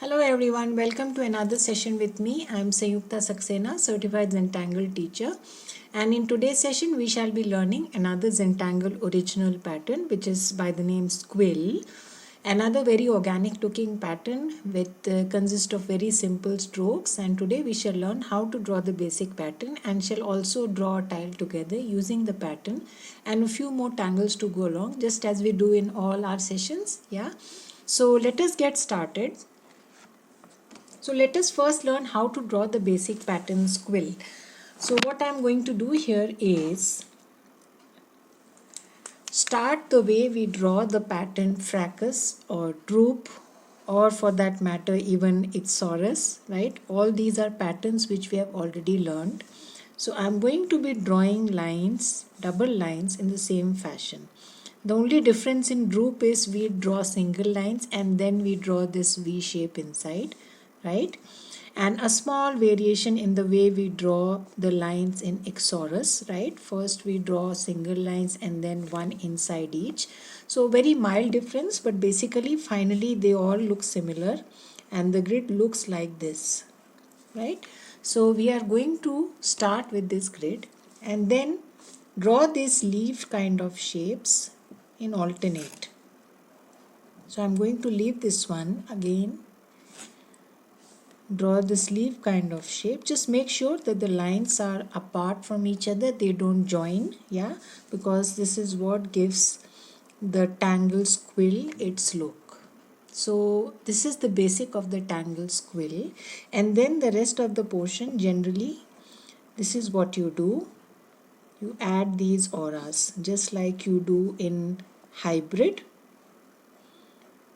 Hello everyone, welcome to another session with me. I am Sayukta Saxena, Certified Zentangle Teacher. And in today's session, we shall be learning another Zentangle original pattern, which is by the name Squill. Another very organic looking pattern with consists of very simple strokes. And today we shall learn how to draw the basic pattern and shall also draw a tile together using the pattern and a few more tangles to go along, just as we do in all our sessions. Yeah. So let us get started. So let us first learn how to draw the basic pattern squill. So what I am going to do here is start the way we draw the pattern fracas or droop, or for that matter even Itsaurus, right? All these are patterns which we have already learned. So I am going to be drawing lines, double lines in the same fashion. The only difference in droop is we draw single lines and then we draw this V shape inside, right? And a small variation in the way we draw the lines in Ixorus, right? First we draw single lines and then one inside each. So very mild difference, but basically finally they all look similar and the grid looks like this, right? So we are going to start with this grid and then draw these leaf kind of shapes in alternate. So I'm going to leave this one again, draw this leaf kind of shape. Just make sure that the lines are apart from each other, they don't join, yeah, because this is what gives the tangle squill its look. So this is the basic of the tangle squill, and then the rest of the portion, generally this is what you do. You add these auras just like you do in hybrid.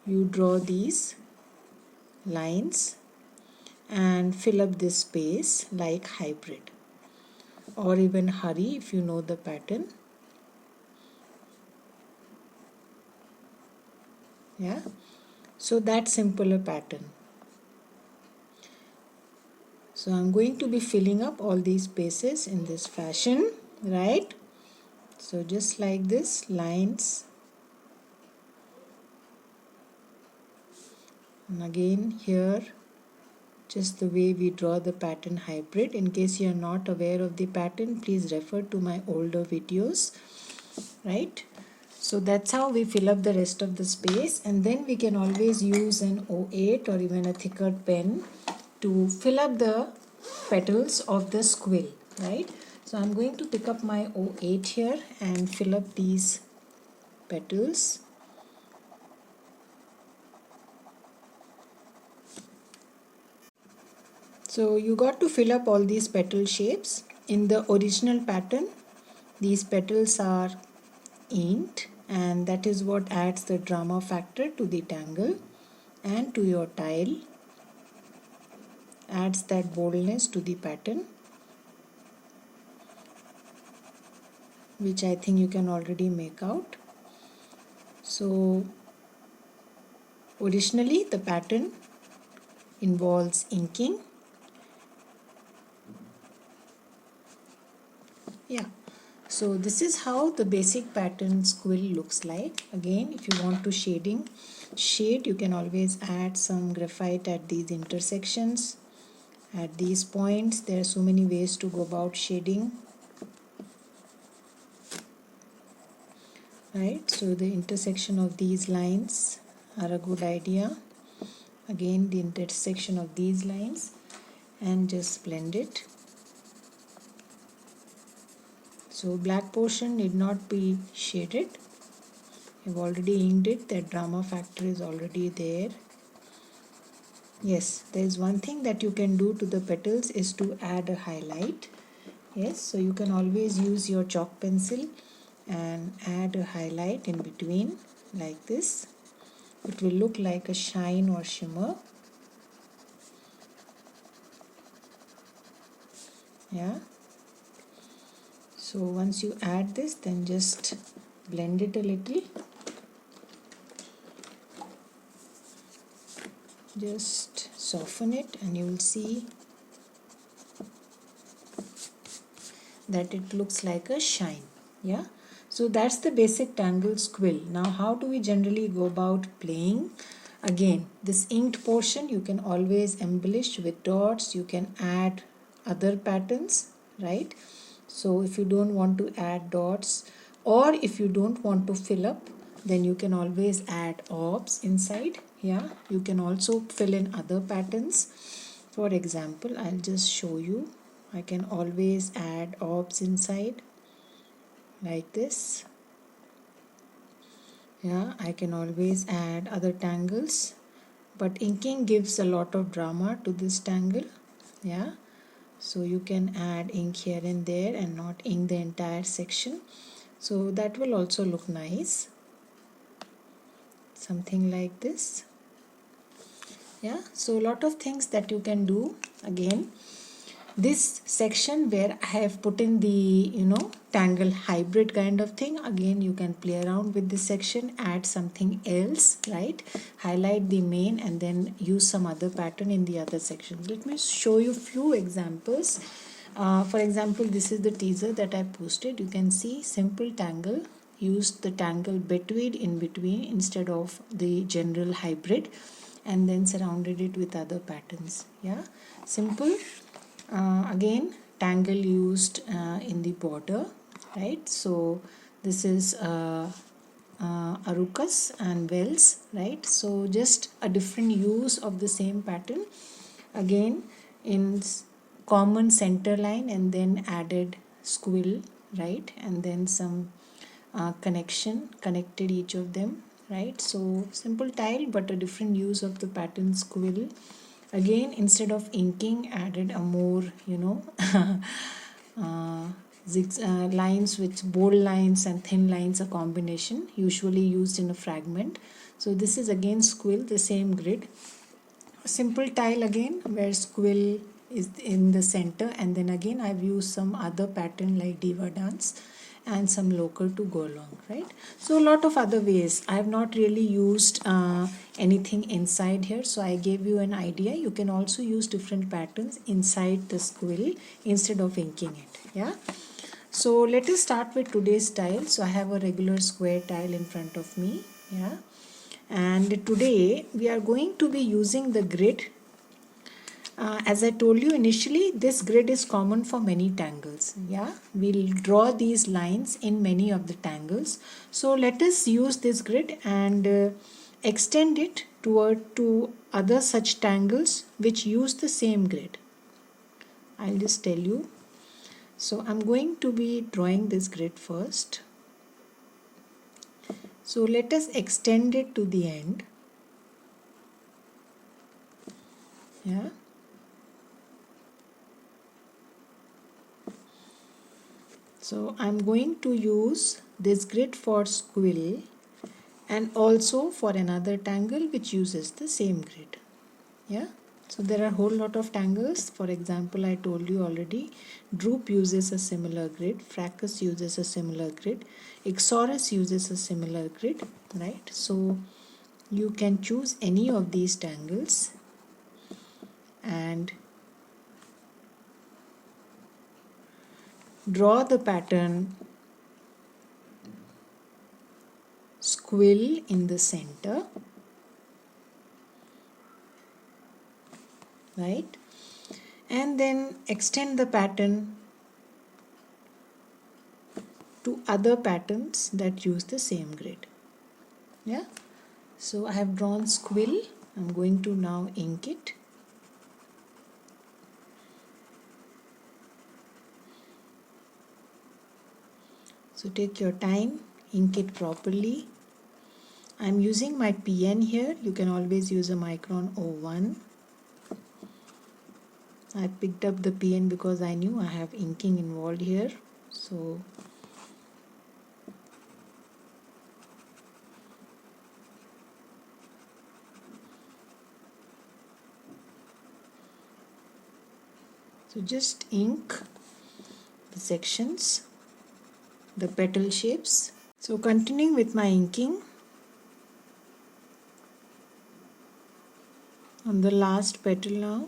You draw these lines and fill up this space like hybrid, or even hurry if you know the pattern. Yeah, so that simple a pattern. So I'm going to be filling up all these spaces in this fashion, right? So just like this, lines, and again here just the way we draw the pattern hybrid. In case you are not aware of the pattern, please refer to my older videos, right? So that's how we fill up the rest of the space, and then we can always use an O8 or even a thicker pen to fill up the petals of the squill, right? So I'm going to pick up my O8 here and fill up these petals. So you got to fill up all these petal shapes. In the original pattern, these petals are inked, and that is what adds the drama factor to the tangle and to your tile, adds that boldness to the pattern, which I think you can already make out. So originally the pattern involves inking. Yeah, so this is how the basic pattern squill looks like. Again, if you want to shade, you can always add some graphite at these intersections, at these points. There are so many ways to go about shading, right? So the intersection of these lines are a good idea. Again, the intersection of these lines, and just blend it. So black portion need not be shaded. I've already inked it. That drama factor is already there. Yes, there is one thing that you can do to the petals is to add a highlight. Yes, so you can always use your chalk pencil and add a highlight in between like this. It will look like a shine or shimmer. Yeah. So once you add this, then just blend it a little. Just soften it and you will see that it looks like a shine. Yeah. So that's the basic tangle squill. Now how do we generally go about playing Again, this inked portion you can always embellish with dots. You can add other patterns, right? So if you don't want to add dots, or if you don't want to fill up, then you can always add orbs inside. Yeah, you can also fill in other patterns. For example, I'll just show you. I can always add orbs inside like this. Yeah, I can always add other tangles, but inking gives a lot of drama to this tangle. Yeah, so you can add ink here and there and not ink the entire section, so that will also look nice, something like this. Yeah, so a lot of things that you can do. Again, this section where I have put in the tangle hybrid kind of thing, again you can play around with this section, add something else, right? Highlight the main and then use some other pattern in the other sections. Let me show you few examples. For example, this is the teaser that I posted. You can see simple tangle, used the tangle between in between instead of the general hybrid, and then surrounded it with other patterns. Yeah, simple. Again, tangle used in the border, right? So this is Arucas and Wells, right? So just a different use of the same pattern, again in common center line, and then added squill, right? And then some connected each of them, right? So simple tile but a different use of the pattern squill. Again, instead of inking, added a more uh, lines with bold lines and thin lines, a combination usually used in a fragment. So this is again squill, the same grid. A simple tile again where squill is in the center, and then again I've used some other pattern like diva dance and some local to go along, right? So a lot of other ways. I have not really used anything inside here, so I gave you an idea. You can also use different patterns inside the squill instead of inking it. Yeah, so let us start with today's tile. So I have a regular square tile in front of me. Yeah, and today we are going to be using the grid. As I told you initially, this grid is common for many tangles. Yeah, we'll draw these lines in many of the tangles. So let us use this grid and extend it to other such tangles which use the same grid. I'll just tell you. So I'm going to be drawing this grid first. So let us extend it to the end. Yeah. So I'm going to use this grid for squill and also for another tangle which uses the same grid. Yeah. So there are a whole lot of tangles. For example, I told you already, Droop uses a similar grid, Fracas uses a similar grid, Ixorus uses a similar grid, right? So you can choose any of these tangles and draw the pattern squill in the center, right? And then extend the pattern to other patterns that use the same grid. Yeah, so I have drawn squill. I'm going to now ink it. So take your time, ink it properly. I'm using my PN here. You can always use a Micron 01. I picked up the PN because I knew I have inking involved here. So just ink the sections, the petal shapes. So continuing with my inking, on the last petal now.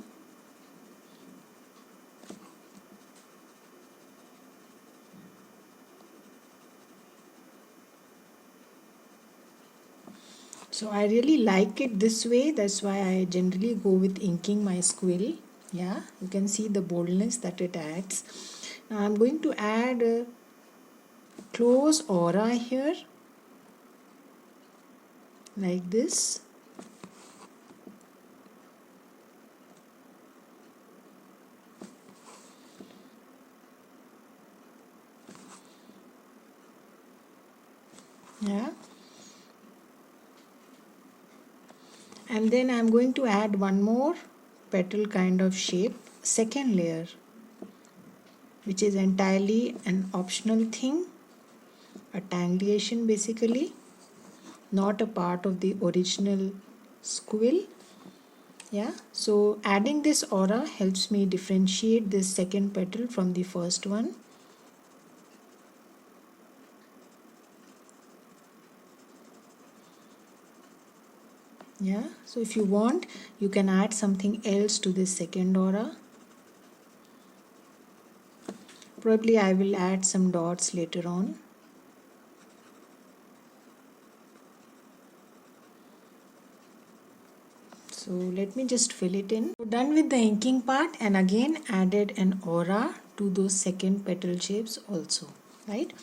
So I really like it this way. That's why I generally go with inking my squill. Yeah, you can see the boldness that it adds. Now I'm going to add a close aura here, like this. Yeah, and then I'm going to add one more petal kind of shape, second layer, which is entirely an optional thing, a tangulation basically, not a part of the original squill. Yeah, so adding this aura helps me differentiate this second petal from the first one. Yeah, so if you want, you can add something else to this second aura. Probably I will add some dots later on. So let me just fill it in. So done with the inking part, and again added an aura to those second petal shapes also, right?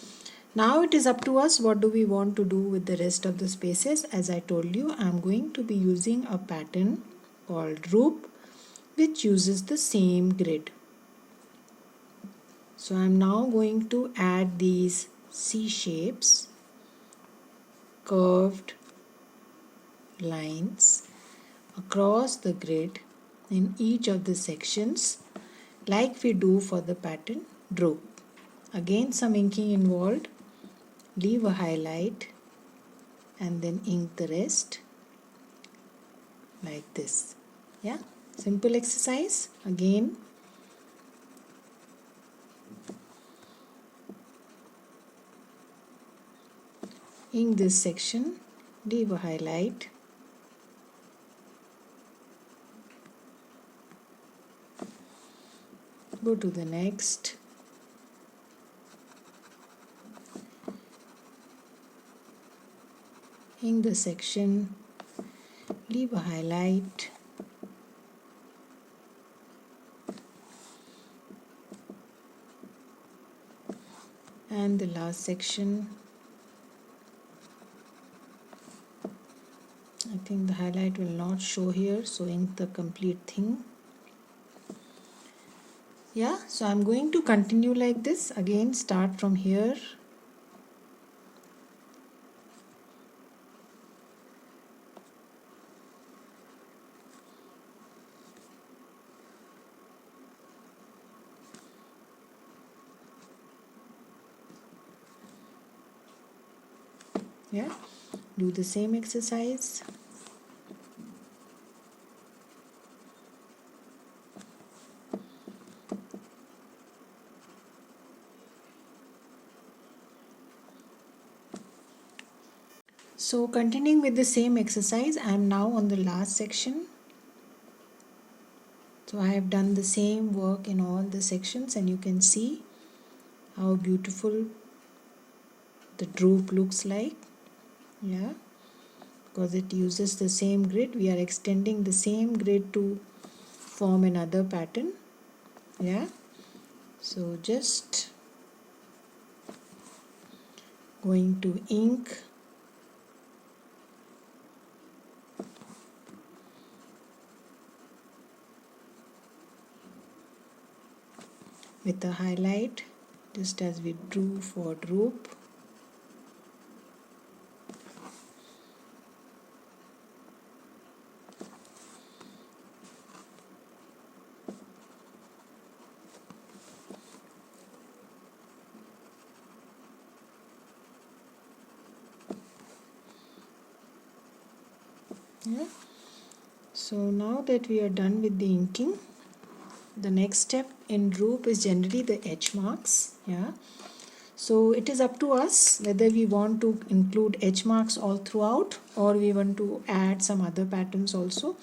Now it is up to us what do we want to do with the rest of the spaces. As I told you, I am going to be using a pattern called Droop, which uses the same grid. So I am now going to add these C shapes, curved lines across the grid in each of the sections, like we do for the pattern Droop. Again, some inking involved. Leave a highlight and then ink the rest like this. Yeah, simple exercise. Again, ink this section, leave a highlight, go to the next, ink the section, leave a highlight, and the last section. I think the highlight will not show here, so ink the complete thing. Yeah, so I'm going to continue like this. Again, start from here. Yeah, do the same exercise. So continuing with the same exercise, I am now on the last section. So I have done the same work in all the sections, and you can see how beautiful the droop looks like. Yeah, because it uses the same grid. We are extending the same grid to form another pattern. Yeah, so just going to ink with a highlight, just as we drew for droop. Yeah, so now that we are done with the inking, the next step in droop is generally the edge marks. Yeah, so it is up to us whether we want to include edge marks all throughout, or we want to add some other patterns also.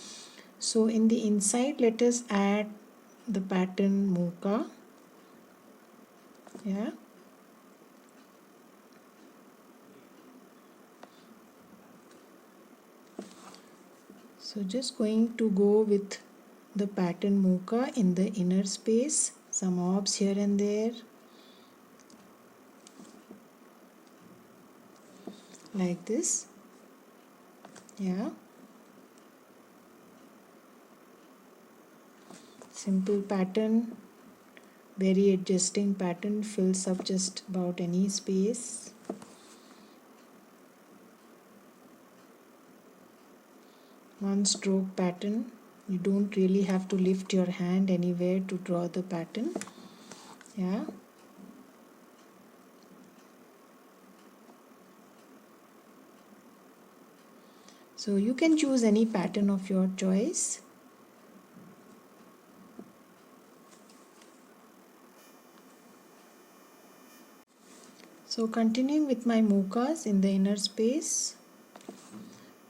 So in the inside, let us add the pattern Mocha. Yeah, So just going to go with the pattern Mocha in the inner space, some orbs here and there, like this. Yeah, simple pattern, very adjusting pattern, fills up just about any space. One stroke pattern. You don't really have to lift your hand anywhere to draw the pattern. Yeah. So you can choose any pattern of your choice. So continuing with my Mochas in the inner space.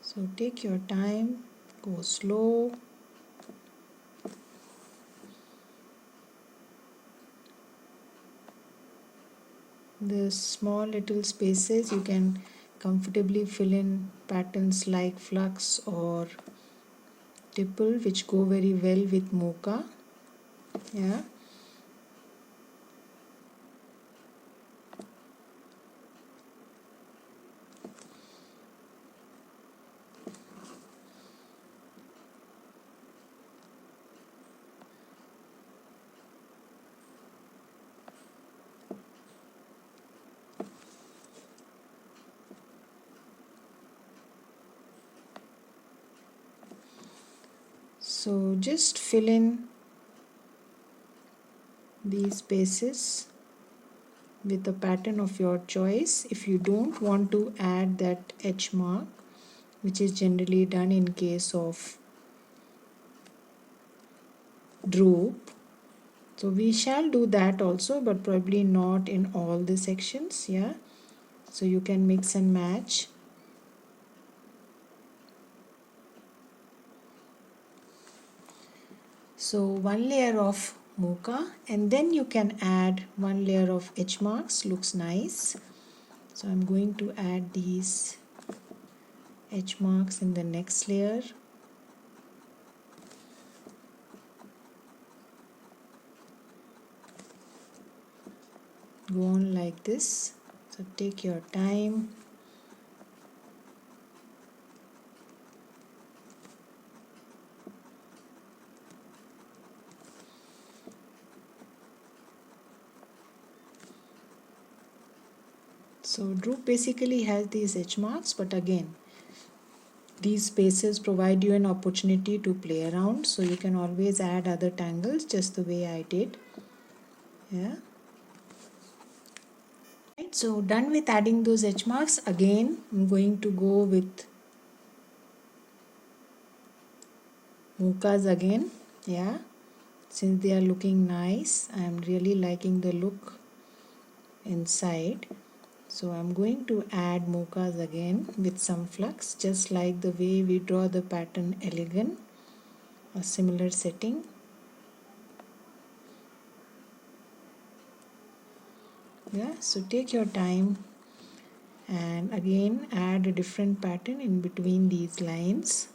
So take your time, go slow. The small little spaces you can comfortably fill in patterns like flux or tipple, which go very well with Mocha. Yeah. So just fill in these spaces with a pattern of your choice. If you don't want to add that H mark, which is generally done in case of droop, so we shall do that also, but probably not in all the sections. Yeah, so you can mix and match. So one layer of Mocha, and then you can add one layer of H marks. Looks nice. So I'm going to add these H marks in the next layer. Go on like this. So take your time. So droop basically has these H marks, but again, these spaces provide you an opportunity to play around, so you can always add other tangles just the way I did. Yeah. Right, so done with adding those H marks. Again, I'm going to go with Mochas again. Yeah. Since they are looking nice, I'm really liking the look inside. So I'm going to add Mochas again with some flux, just like the way we draw the pattern Elegant, a similar setting. Yeah, so take your time and again add a different pattern in between these lines.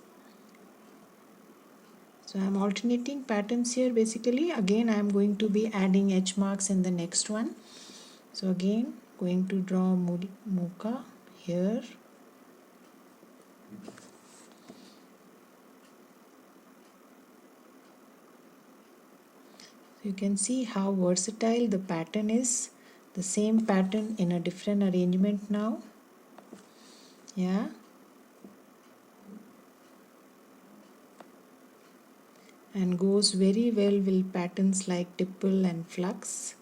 So I'm alternating patterns here basically. Again, I'm going to be adding H marks in the next one. So again, going to draw Mocha here. You can see how versatile the pattern is. The same pattern in a different arrangement now. Yeah. And goes very well with patterns like tipple and flux.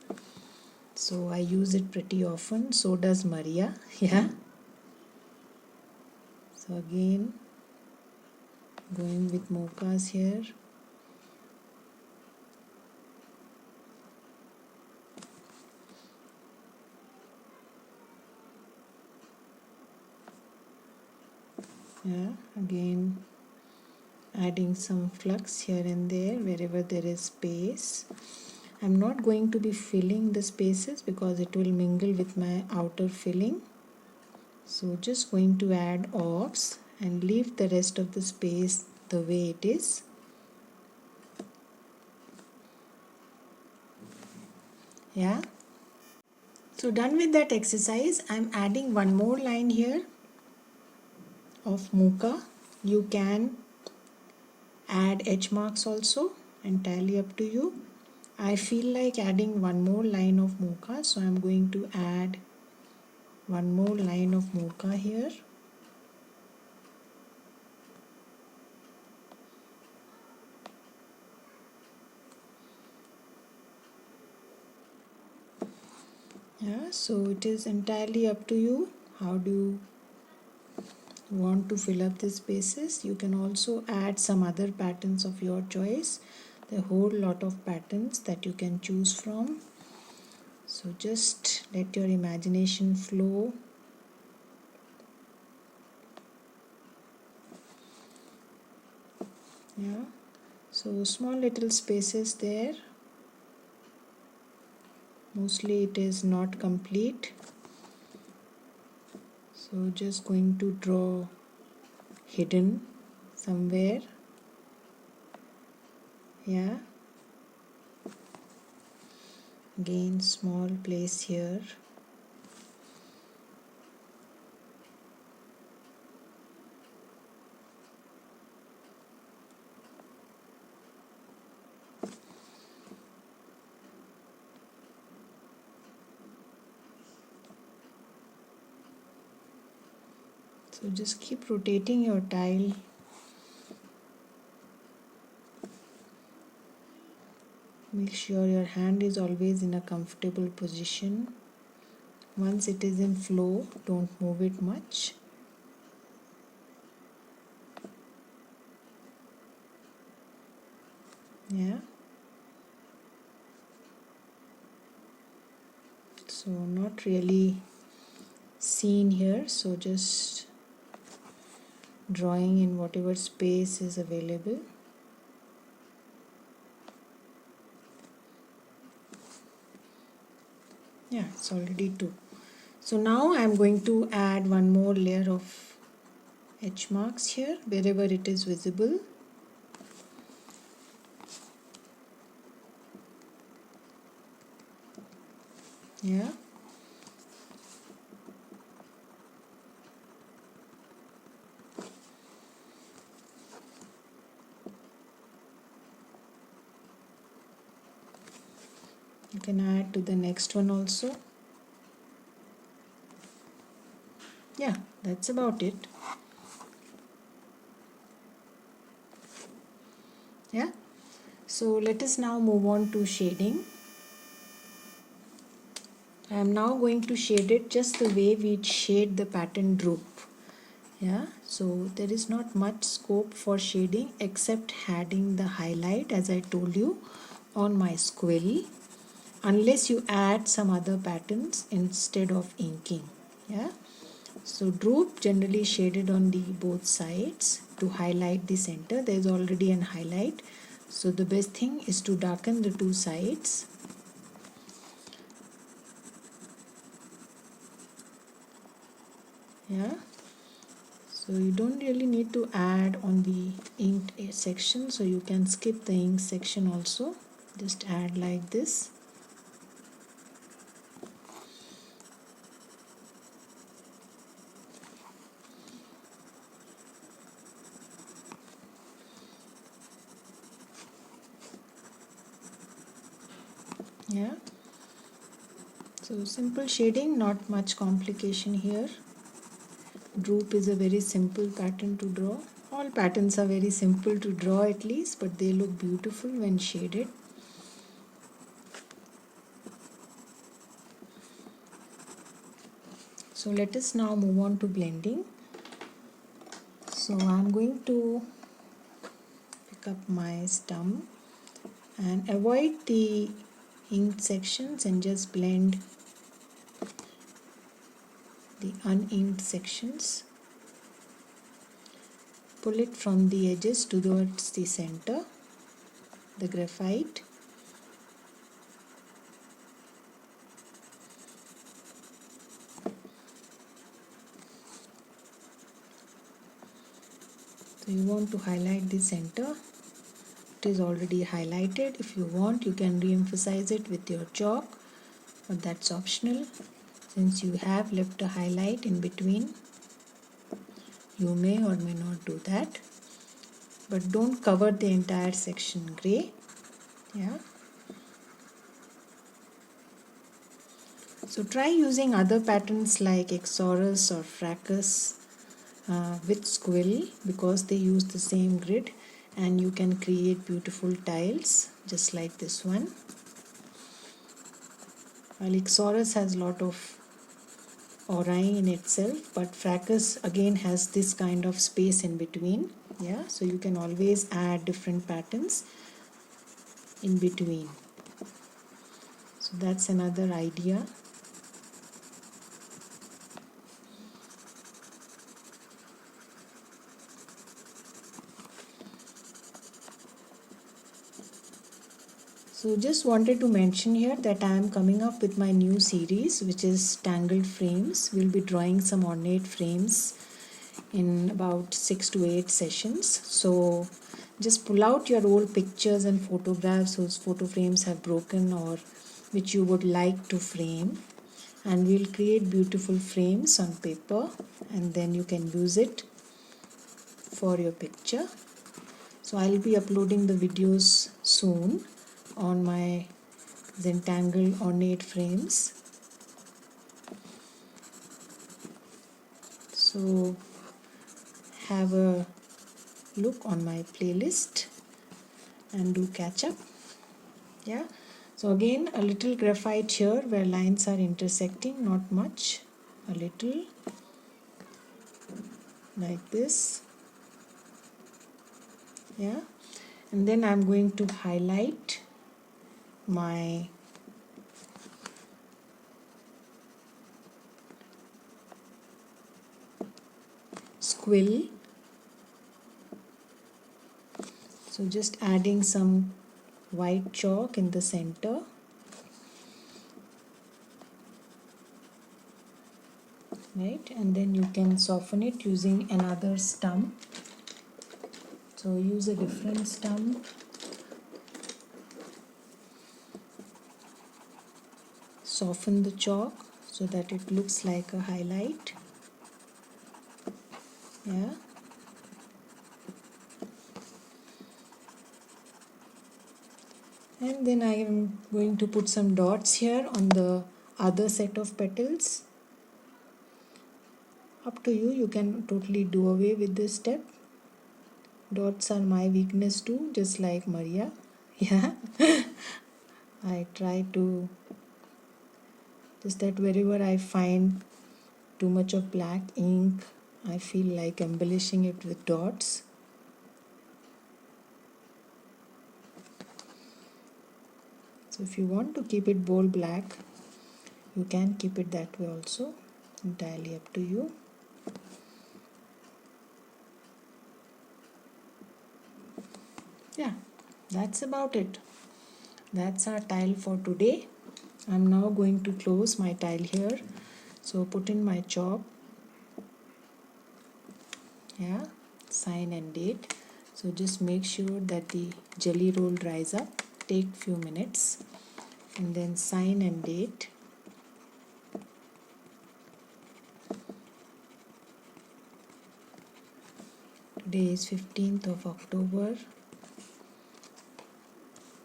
So I use it pretty often. So does Maria. Yeah. So again, going with Mochas here. Yeah, again adding some flux here and there wherever there is space. I'm not going to be filling the spaces because it will mingle with my outer filling. So just going to add orbs and leave the rest of the space the way it is. Yeah. So done with that exercise, I'm adding one more line here of Muka. You can add edge marks also, entirely up to you. I feel like adding one more line of Muka, so I'm going to add one more line of Muka here. Yeah, so it is entirely up to you. How do you want to fill up the spaces? You can also add some other patterns of your choice. There are a whole lot of patterns that you can choose from. So just let your imagination flow. Yeah, so small little spaces there. Mostly it is not complete. So just going to draw hidden somewhere. Yeah, again small place here. So just keep rotating your tile. Make sure your hand is always in a comfortable position. Once it is in flow, don't move it much. Yeah. So not really seen here, so just drawing in whatever space is available. Yeah, it's already 2. So now I'm going to add one more layer of edge marks here wherever it is visible. Yeah. You can add to the next one also. Yeah, that's about it. Yeah. So let us now move on to shading. I am now going to shade it just the way we shade the pattern droop. Yeah, so there is not much scope for shading except adding the highlight, as I told you, on my squill, unless you add some other patterns instead of inking. Yeah, so droop generally shaded on the both sides to highlight the center. There is already an highlight, so the best thing is to darken the two sides. Yeah, so you don't really need to add on the inked section, so you can skip the ink section also. Just add like this. Yeah, so simple shading, not much complication here. Droop is a very simple pattern to draw. All patterns are very simple to draw at least, but they look beautiful when shaded. So let us now move on to blending. So I'm going to pick up my stump and avoid the inked sections and just blend the uninked sections. Pull it from the edges towards the center, the graphite. So you want to highlight the center. It is already highlighted. If you want, you can re-emphasize it with your chalk, but that's optional. Since you have left a highlight in between, you may or may not do that, but don't cover the entire section gray. Yeah. So try using other patterns like Exorus or Fracas with Squill, because they use the same grid, and you can create beautiful tiles just like this one. While Exorus has a lot of aurae in itself, but Fracas again has this kind of space in between. Yeah, so you can always add different patterns in between. So that's another idea. So just wanted to mention here that I am coming up with my new series, which is Tangled Frames. We'll be drawing some ornate frames in about 6 to 8 sessions. So just pull out your old pictures and photographs whose photo frames have broken or which you would like to frame, and we'll create beautiful frames on paper, and then you can use it for your picture. So I'll be uploading the videos soon on my Zentangle ornate frames. So have a look on my playlist and do catch up. Yeah. So again, a little graphite here where lines are intersecting, not much, a little like this. Yeah. And then I'm going to highlight my squill. So just adding some white chalk in the center. Right, and then you can soften it using another stump. So use a different stump. Soften the chalk so that it looks like a highlight. Yeah. And then I am going to put some dots here on the other set of petals. Up to you, you can totally do away with this step. Dots are my weakness too, just like Maria. Yeah. I try to, just that wherever I find too much of black ink, I feel like embellishing it with dots. So if you want to keep it bold black, you can keep it that way also, entirely up to you. Yeah, that's about it. That's our tile for today. I'm now going to close my tile here. So put in my chalk. Yeah, sign and date. So just make sure that the jelly roll dries up. Take few minutes and then sign and date. Today is 15th of October.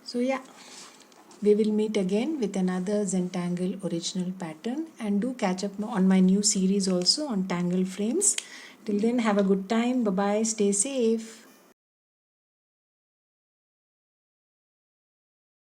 So yeah, we will meet again with another Zentangle original pattern, and do catch up on my new series also on Tangle frames. Till then, have a good time. Bye bye. Stay safe.